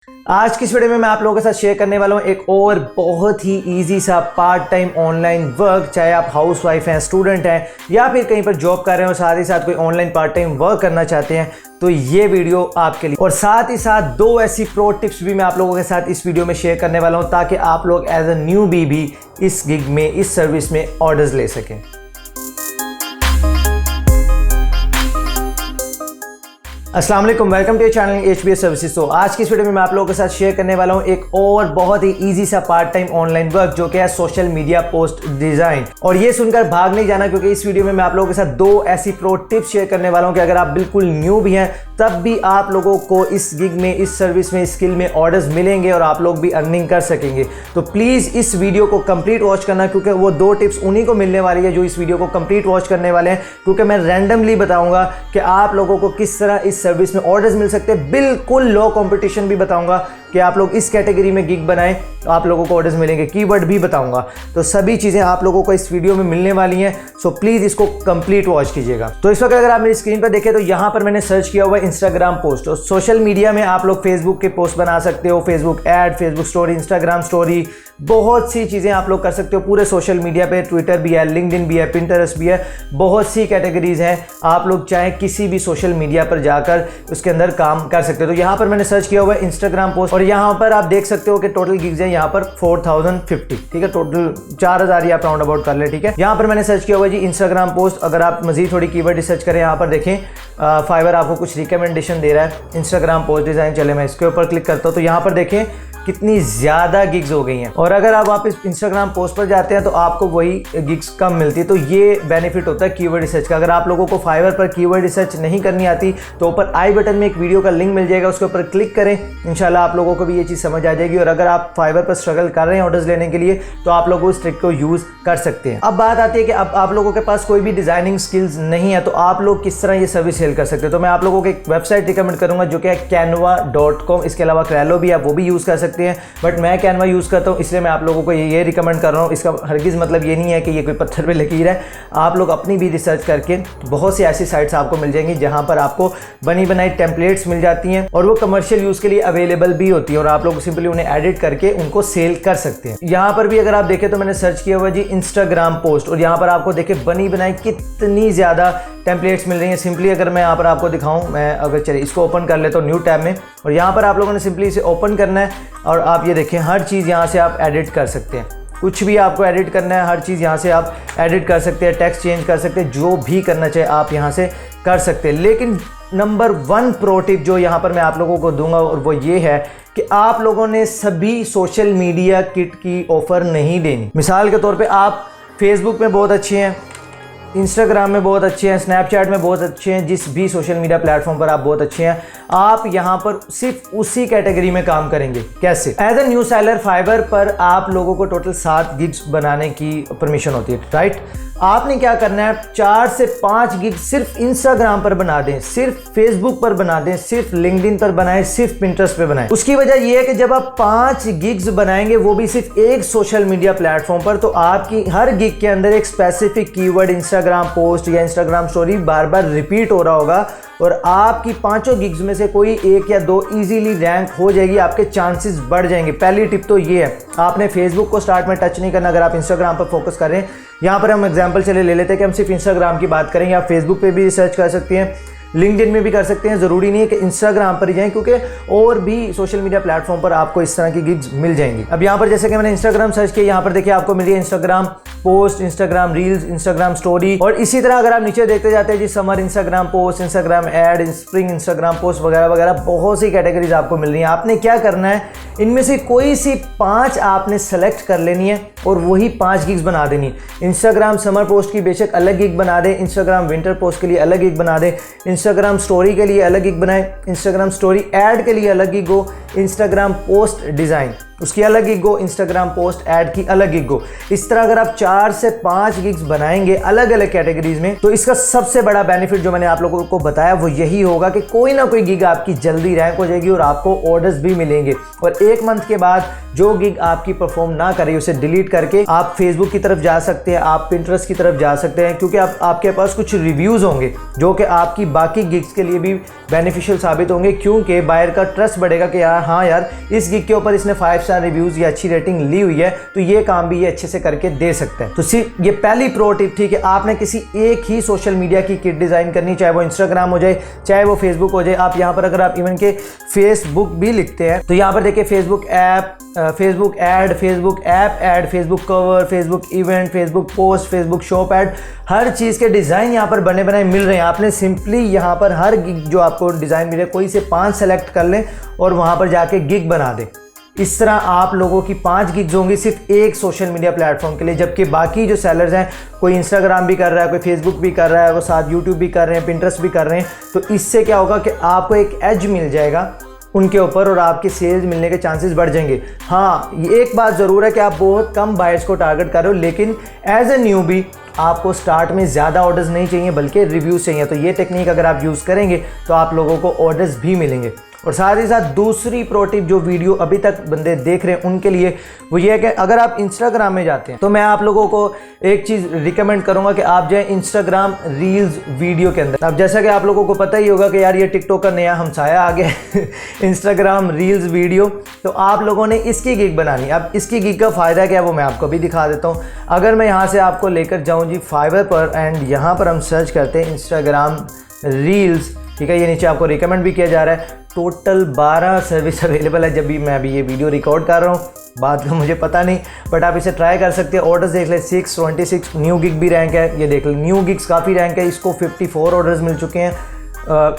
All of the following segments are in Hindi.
आज की इस वीडियो में मैं आप लोगों के साथ शेयर करने वाला हूं एक और बहुत ही इजी सा पार्ट टाइम ऑनलाइन वर्क। चाहे आप हाउस वाइफ हैं, स्टूडेंट हैं या फिर कहीं पर जॉब कर रहे हो, साथ ही साथ कोई ऑनलाइन पार्ट टाइम वर्क करना चाहते हैं तो ये वीडियो आपके लिए। और साथ ही साथ दो ऐसी प्रो टिप्स भी मैं आप लोगों के साथ इस वीडियो में शेयर करने वाला हूं ताकि आप लोग एज अ न्यूबी भी इस गिग में, इस सर्विस में ऑर्डर्स ले सकें। अस्सलाम वालेकुम, welcome to your channel HBS services. तो आज की इस वीडियो में मैं आप लोगों के साथ शेयर करने वाला हूं एक और बहुत ही इजी सा पार्ट टाइम ऑनलाइन वर्क जो कि है सोशल मीडिया पोस्ट डिजाइन। और ये सुनकर भाग नहीं जाना क्योंकि इस वीडियो में मैं आप लोगों के साथ दो ऐसी प्रो टिप्स शेयर करने वाला हूं कि अगर आप बिल्कुल न्यू भी हैं तब भी आप लोगों को इस गिग में, इस सर्विस में, इस स्किल में ऑर्डर्स मिलेंगे और आप लोग भी अर्निंग कर सकेंगे। तो प्लीज इस वीडियो को कंप्लीट वॉच करना क्योंकि वो दो टिप्स उन्हीं को मिलने वाली है जो इस वीडियो को कंप्लीट वॉच करने वाले हैं, क्योंकि मैं रैंडमली बताऊंगा कि आप लोगों को किस तरह इस सर्विस में ऑर्डर्स मिल सकते हैं। बिल्कुल लो कंपटीशन भी बताऊंगा कि आप लोग इस कैटेगरी में गिग बनाएं तो आप लोगों को ऑर्डर्स मिलेंगे, कीवर्ड भी बताऊंगा। तो सभी चीजें आप लोगों को इस वीडियो में मिलने वाली हैं, सो प्लीज इसको कंप्लीट वॉच कीजिएगा। तो इस वक्त अगर आप मेरी स्क्रीन पर देखें तो यहां पर मैंने सर्च किया हुआ है इंस्टाग्राम पोस्ट। और सोशल मीडिया में आप लोग फेसबुक के पोस्ट बना सकते हो, Facebook ad, Facebook story, Instagram story, बहुत सी चीजें आप लोग कर सकते हो पूरे सोशल मीडिया पे। ट्विटर भी है, लिंक्डइन भी है, पिंटरेस्ट भी है, बहुत सी कैटेगरीज हैं। आप लोग चाहे किसी भी सोशल मीडिया पर जाकर उसके अंदर काम कर सकते हो। तो यहाँ पर मैंने सर्च किया हुआ है इंस्टाग्राम पोस्ट और यहाँ पर आप देख सकते हो कि टोटल गिग्स है यहाँ पर 4050, ठीक है, टोटल 4000 ही आप राउंड अबाउट कर ले, ठीक है। यहाँ पर मैंने सर्च किया हुआ है जी इंस्टाग्राम पोस्ट। अगर आप मजीद थोड़ी कीवर्ड रिसर्च करें, यहाँ पर देखें फाइवर आपको कुछ रिकमेंडेशन दे रहा है इंस्टाग्राम पोस्ट डिजाइन। चले मैं इसके ऊपर क्लिक करता हूँ तो यहाँ पर देखें कितनी ज़्यादा गिग्स हो गई हैं। और अगर आप वापस इंस्टाग्राम पोस्ट पर जाते हैं तो आपको वही गिग्स कम मिलती है। तो ये बेनिफिट होता है कीवर्ड रिसर्च का। अगर आप लोगों को फाइवर पर कीवर्ड रिसर्च नहीं करनी आती तो ऊपर आई बटन में एक वीडियो का लिंक मिल जाएगा, उसके ऊपर क्लिक करें, इंशाल्लाह आप लोगों को भी ये चीज़ समझ आ जाएगी। और अगर आप फाइवर पर स्ट्रगल कर रहे हैं ऑर्डर्स लेने के लिए तो आप लोग उस ट्रिक को यूज़ कर सकते हैं। अब बात आती है कि अब आप लोगों के पास कोई भी डिज़ाइनिंग स्किल्स नहीं है तो आप लोग किस तरह ये सर्विस सेल कर सकते हैं। तो मैं आप लोगों को एक वेबसाइट रिकमेंड करूँगा जो कि है canva.com। इसके अलावा Trello भी आप वो भी यूज़ कर सकते हैं, बट मैं कैनवा यूज़ करता हूँ इसलिए मैं आप लोगों को ये रिकमेंड कर रहा हूँ। इसका हरगिज़ मतलब ये नहीं है कि ये कोई पत्थर पे लकीर है। आप लोग अपनी भी रिसर्च करके बहुत सी ऐसी साइट्स आपको मिल जाएंगी जहाँ पर आपको बनी बनाई टेम्पलेट्स मिल जाती हैं और वो कमर्शियल यूज़ के लिए अवेलेबल भी होती है और आप लोग सिंपली उन्हें एडिट करके उनको सेल कर सकते हैं। यहाँ पर भी अगर आप देखें तो मैंने सर्च किया हुआ जी इंस्टाग्राम पोस्ट और यहाँ पर आपको देखें बनी बनाई कितनी ज़्यादा टेम्पलेट्स मिल रही हैं। सिंपली अगर मैं यहाँ पर आपको दिखाऊं, मैं अगर चलिए इसको ओपन कर लेता हूँ न्यू टैब में और यहाँ पर आप लोगों ने सिंपली इसे ओपन करना है और आप ये देखें हर चीज़ यहाँ से आप एडिट कर सकते हैं। कुछ भी आपको एडिट करना है, हर चीज़ यहाँ से आप एडिट कर सकते हैं, टेक्स्ट चेंज कर सकते हैं, जो भी करना चाहिए आप यहाँ से कर सकते हैं। लेकिन नंबर 1 प्रो टिप जो यहाँ पर मैं आप लोगों को दूंगा और वो ये है कि आप लोगों ने सभी सोशल मीडिया किट की ऑफ़र नहीं देनी। मिसाल के तौर पे आप फेसबुक में बहुत अच्छे हैं, इंस्टाग्राम में बहुत अच्छे हैं, स्नैपचैट में बहुत अच्छे हैं, जिस भी सोशल मीडिया प्लेटफॉर्म पर आप बहुत अच्छे हैं, आप यहाँ पर सिर्फ उसी कैटेगरी में काम करेंगे। कैसे? As a new seller Fiverr पर आप लोगों को टोटल 7 गिग्स बनाने की परमिशन होती है, राइट। आपने क्या करना है, 4 से 5 गिग सिर्फ इंस्टाग्राम पर बना दें, सिर्फ फेसबुक पर बना दें, सिर्फ लिंक्डइन पर बनाएं, सिर्फ पिंटरेस्ट पे बनाएं। उसकी वजह यह है कि जब आप 5 गिग्स बनाएंगे वो भी सिर्फ एक सोशल मीडिया प्लेटफॉर्म पर, तो आपकी हर गिग के अंदर एक स्पेसिफिक कीवर्ड इंस्टाग्राम पोस्ट या इंस्टाग्राम स्टोरी बार बार रिपीट हो रहा होगा और आपकी 5 गिग्स में से कोई 1 या 2 इजीली रैंक हो जाएगी, आपके चांसेस बढ़ जाएंगे। पहली टिप तो ये है, आपने फेसबुक को स्टार्ट में टच नहीं करना। अगर आप इंस्टाग्राम पर फोकस कर रहे हैं, यहाँ पर हम एग्जांपल चले ले लेते हैं कि हम सिर्फ इंस्टाग्राम की बात करेंगे। आप फेसबुक पे भी रिसर्च कर सकते हैं, लिंक्डइन में भी कर सकते हैं, ज़रूरी नहीं है कि इंस्टाग्राम पर ही जाएं क्योंकि और भी सोशल मीडिया प्लेटफॉर्म पर आपको इस तरह की गिग्स मिल जाएंगी। अब यहाँ पर जैसे कि मैंने इंस्टाग्राम सर्च किया, यहाँ पर देखिए आपको मिली है Instagram post, Instagram reels, Instagram story और इसी तरह अगर आप नीचे देखते जाते हैं जी summer Instagram post, Instagram ad, spring Instagram post वगैरह वगैरह, बहुत सी कैटेगरीज आपको मिल रही हैं। आपने क्या करना है, इनमें से कोई सी 5 आपने सेलेक्ट कर लेनी है और वही 5 गिग्स बना देनी है। इंस्टाग्राम समर पोस्ट की बेशक अलग गिग बना दें, इंस्टाग्राम विंटर पोस्ट के लिए अलग गिग बना दें, इंस्टाग्राम स्टोरी के लिए अलग गिग बनाएं, इंस्टाग्राम स्टोरी ऐड के लिए अलग गिग हो, इंस्टाग्राम पोस्ट डिज़ाइन उसकी अलग गिग हो, इंस्टाग्राम पोस्ट ऐड की अलग गिग हो। इस तरह अगर आप 4 से 5 गिग्स बनाएंगे अलग अलग कैटेगरीज में, तो इसका सबसे बड़ा बेनिफिट जो मैंने आप लोगों को बताया वो यही होगा कि कोई ना कोई गिग आपकी जल्दी रैंक हो जाएगी और आपको ऑर्डर्स भी मिलेंगे। और 1 मंथ के बाद जो गिग आपकी परफॉर्म ना करे उसे डिलीट करके आप फेसबुक की तरफ जा सकते हैं, आप पिंटरेस्ट की तरफ जा सकते हैं, क्योंकि आपके पास कुछ रिव्यूज होंगे जो कि आपकी बाकी गिग्स के लिए भी बेनिफिशियल साबित होंगे, क्योंकि बायर का ट्रस्ट बढ़ेगा कि यार हाँ यार इस गिग के ऊपर इसने 5 स्टार रिव्यूज या अच्छी रेटिंग ली हुई है, तो ये काम भी ये अच्छे से करके दे सकता है। तो सिर्फ ये पहली प्रो टिप थी कि आपने किसी एक ही सोशल मीडिया की किट डिजाइन करनी, चाहे वो इंस्टाग्राम हो जाए चाहे वो फेसबुक हो जाए। आप यहाँ पर अगर आप इवन के फेसबुक भी लिखते हैं तो यहाँ पर देखिए Facebook app, Facebook ad, Facebook app ad, Facebook cover, Facebook event, Facebook post, Facebook shop ad, हर चीज़ के डिज़ाइन यहाँ पर बने बनाए मिल रहे हैं। आपने सिंपली यहाँ पर हर गिग जो आपको डिज़ाइन मिले कोई से 5 सेलेक्ट कर लें और वहाँ पर जाके गिग बना दें। इस तरह आप लोगों की 5 गिग्स होंगी सिर्फ एक सोशल मीडिया प्लेटफॉर्म के लिए, जबकि बाकी जो सेलर्स हैं कोई इंस्टाग्राम भी कर रहा है, कोई फेसबुक भी कर रहा है, वो साथ यूट्यूब भी कर रहे हैं, पिंटरेस्ट भी कर रहे हैं। तो इससे क्या होगा कि आपको एक एज मिल जाएगा उनके ऊपर और आपके सेल्स मिलने के चांसेस बढ़ जाएंगे। हाँ, ये एक बात ज़रूर है कि आप बहुत कम बायर्स को टारगेट कर रहे हो, लेकिन एज ए न्यूबी आपको स्टार्ट में ज़्यादा ऑर्डर्स नहीं चाहिए बल्कि रिव्यूज़ चाहिए। तो ये टेक्निक अगर आप यूज़ करेंगे तो आप लोगों को ऑर्डर्स भी मिलेंगे। और साथ ही साथ दूसरी प्रो टिप जो वीडियो अभी तक बंदे देख रहे हैं उनके लिए वो ये है कि अगर आप इंस्टाग्राम में जाते हैं तो मैं आप लोगों को एक चीज़ रिकमेंड करूंगा कि आप जाएं इंस्टाग्राम रील्स वीडियो के अंदर। अब जैसा कि आप लोगों को पता ही होगा कि यार ये टिकटॉक का नया हमसाया आ गया इंस्टाग्राम रील्स वीडियो, तो आप लोगों ने इसकी गिग बनानी। अब इसकी गिग का फ़ायदा क्या है वो मैं आपको भी दिखा देता हूँ। अगर मैं यहाँ से आपको लेकर जाऊँ जी फाइवर पर, एंड यहाँ पर हम सर्च करते हैं इंस्टाग्राम रील्स, ठीक है, ये नीचे आपको रिकमेंड भी किया जा रहा है। टोटल 12 सर्विस अवेलेबल है। जब भी मैं अभी ये वीडियो रिकॉर्ड कर रहा हूँ, बात का मुझे पता नहीं, बट आप इसे ट्राई कर सकते हैं। ऑर्डर्स देख ले 626, न्यू गिग भी रैंक है, ये देख ले न्यू गिग्स काफ़ी रैंक है, इसको 54 ऑर्डर्स मिल चुके हैं।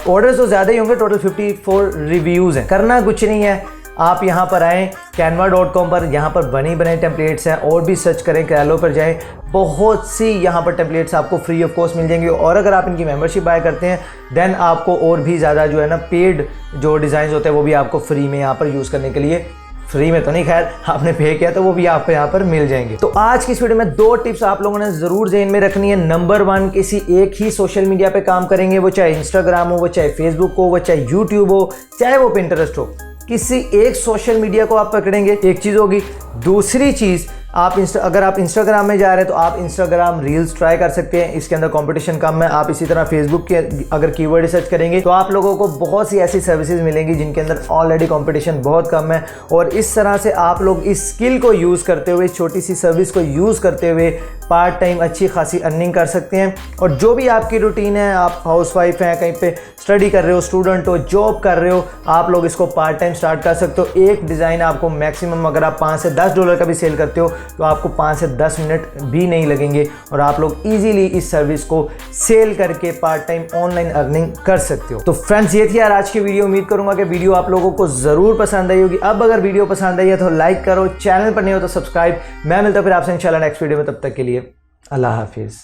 ऑर्डर्स तो ज़्यादा ही होंगे, टोटल 54 रिव्यूज़ हैं। करना कुछ नहीं है, आप यहाँ पर आएँ canva.com पर, यहाँ पर बने बनाए टेम्पलेट्स हैं, और भी सर्च करें, कैलो पर जाएं, बहुत सी यहाँ पर टेम्पलेट्स आपको फ्री ऑफ कॉस्ट मिल जाएंगे। और अगर आप इनकी मेंबरशिप बाय करते हैं देन आपको और भी ज़्यादा जो है ना पेड जो डिज़ाइन होते हैं वो भी आपको फ्री में यहाँ पर यूज़ करने के लिए, फ्री में तो नहीं खैर, आपने पे किया तो वो भी आपको यहाँ पर मिल जाएंगे। तो आज की इस वीडियो में 2 टिप्स आप लोगों ने ज़रूर ज़हन में रखनी है। नंबर 1, किसी एक ही सोशल मीडिया पे काम करेंगे, वो चाहे इंस्टाग्राम हो, वो चाहे फेसबुक हो, वो चाहे यूट्यूब हो, चाहे वो पिंटरेस्ट हो, किसी एक सोशल मीडिया को आप पकड़ेंगे, एक चीज़ होगी। दूसरी चीज़, आप अगर आप इंस्टाग्राम में जा रहे हैं तो आप इंस्टाग्राम रील्स ट्राई कर सकते हैं, इसके अंदर कंपटीशन कम है। आप इसी तरह फेसबुक के अगर कीवर्ड रिसर्च करेंगे तो आप लोगों को बहुत सी ऐसी सर्विसेज मिलेंगी जिनके अंदर ऑलरेडी कंपटीशन बहुत कम है। और इस तरह से आप लोग इस स्किल को यूज़ करते हुए, इस छोटी सी सर्विस को यूज़ करते हुए पार्ट टाइम अच्छी खासी अर्निंग कर सकते हैं। और जो भी आपकी रूटीन है, आप हाउसवाइफ हैं, कहीं पे स्टडी कर रहे हो, स्टूडेंट हो, जॉब कर रहे हो, आप लोग इसको पार्ट टाइम स्टार्ट कर सकते हो। एक डिज़ाइन आपको मैक्सिमम अगर आप $5 से $10 का भी सेल करते हो तो आपको 5 से 10 मिनट भी नहीं लगेंगे और आप लोग इजीली इस सर्विस को सेल करके पार्ट टाइम ऑनलाइन अर्निंग कर सकते हो। तो फ्रेंड्स, ये थी यार आज की वीडियो। उम्मीद करूंगा कि वीडियो आप लोगों को ज़रूर पसंद आई होगी। अब अगर वीडियो पसंद आई है तो लाइक करो, चैनल पर नहीं हो तो सब्सक्राइब। मैं मिलता हूं फिर आपसे इंशाल्लाह नेक्स्ट वीडियो में, तब तक के लिए अल्लाह हाफिज़।